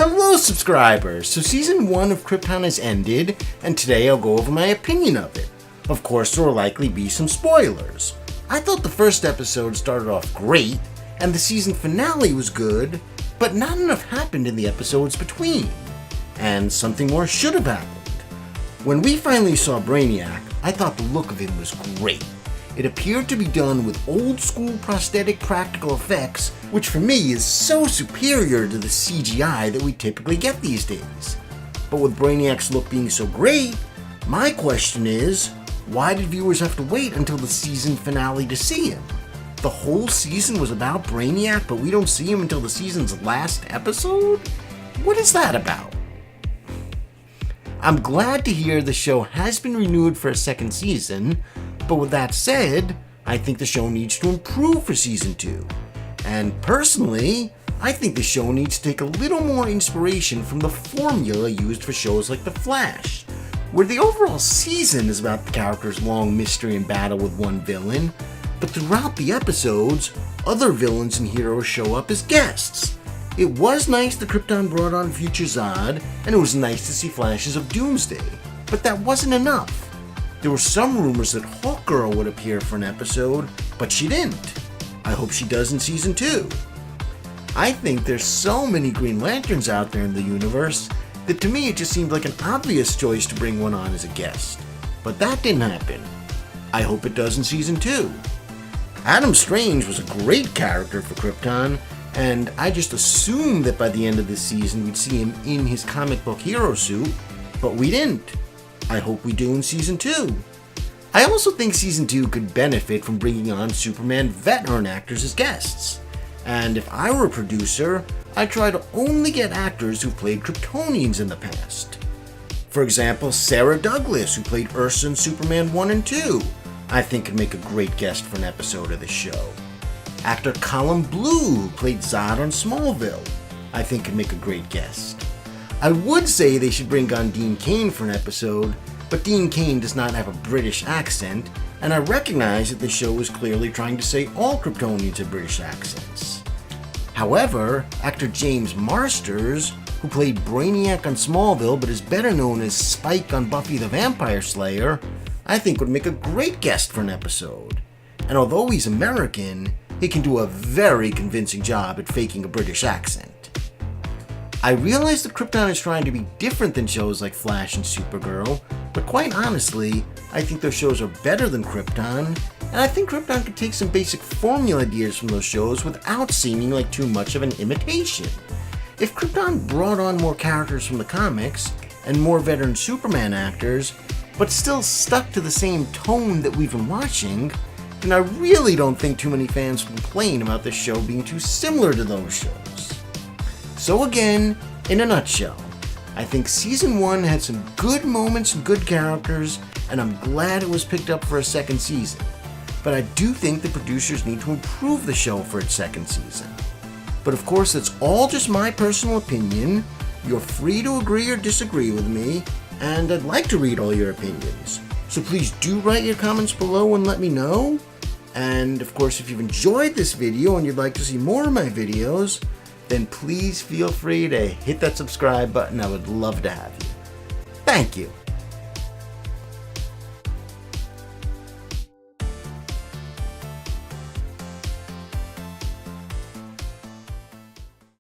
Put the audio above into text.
Hello subscribers! So season 1 of Krypton has ended, and today I'll go over my opinion of it. Of course there will likely be some spoilers. I thought the first episode started off great, and the season finale was good, but not enough happened in the episodes between. And something more should have happened. When we finally saw Brainiac, I thought the look of him was great. It appeared to be done with old school prosthetic practical effects, which for me is so superior to the CGI that we typically get these days. But with Brainiac's look being so great, my question is, why did viewers have to wait until the season finale to see him? The whole season was about Brainiac, but we don't see him until the season's last episode? What is that about? I'm glad to hear the show has been renewed for a second season, but with that said, I think the show needs to improve for season 2. And personally, I think the show needs to take a little more inspiration from the formula used for shows like The Flash, where the overall season is about the character's long mystery and battle with one villain, but throughout the episodes, other villains and heroes show up as guests. It was nice that Krypton brought on future Zod, and it was nice to see flashes of Doomsday, but that wasn't enough. There were some rumors that Hawkgirl would appear for an episode, but she didn't. I hope she does in season 2. I think there's so many Green Lanterns out there in the universe that to me it just seemed like an obvious choice to bring one on as a guest. But that didn't happen. I hope it does in season 2. Adam Strange was a great character for Krypton, and I just assumed that by the end of this season we'd see him in his comic book hero suit, but we didn't. I hope we do in season 2. I also think season 2 could benefit from bringing on Superman veteran actors as guests. And if I were a producer, I'd try to only get actors who've played Kryptonians in the past. For example, Sarah Douglas, who played Ursa in Superman 1 and 2, I think could make a great guest for an episode of the show. Actor Colin Blue, who played Zod on Smallville, I think could make a great guest. I would say they should bring on Dean Cain for an episode, but Dean Cain does not have a British accent, and I recognize that the show is clearly trying to say all Kryptonians have British accents. However, actor James Marsters, who played Brainiac on Smallville but is better known as Spike on Buffy the Vampire Slayer, I think would make a great guest for an episode. And although he's American, he can do a very convincing job at faking a British accent. I realize that Krypton is trying to be different than shows like Flash and Supergirl, but quite honestly, I think those shows are better than Krypton, and I think Krypton could take some basic formula ideas from those shows without seeming like too much of an imitation. If Krypton brought on more characters from the comics, and more veteran Superman actors, but still stuck to the same tone that we've been watching, then I really don't think too many fans complain about the show being too similar to those shows. So again, in a nutshell, I think season 1 had some good moments and good characters, and I'm glad it was picked up for a second season. But I do think the producers need to improve the show for its second season. But of course, that's all just my personal opinion. You're free to agree or disagree with me, and I'd like to read all your opinions. So please do write your comments below and let me know. And of course, if you've enjoyed this video and you'd like to see more of my videos, then please feel free to hit that subscribe button. I would love to have you. Thank you.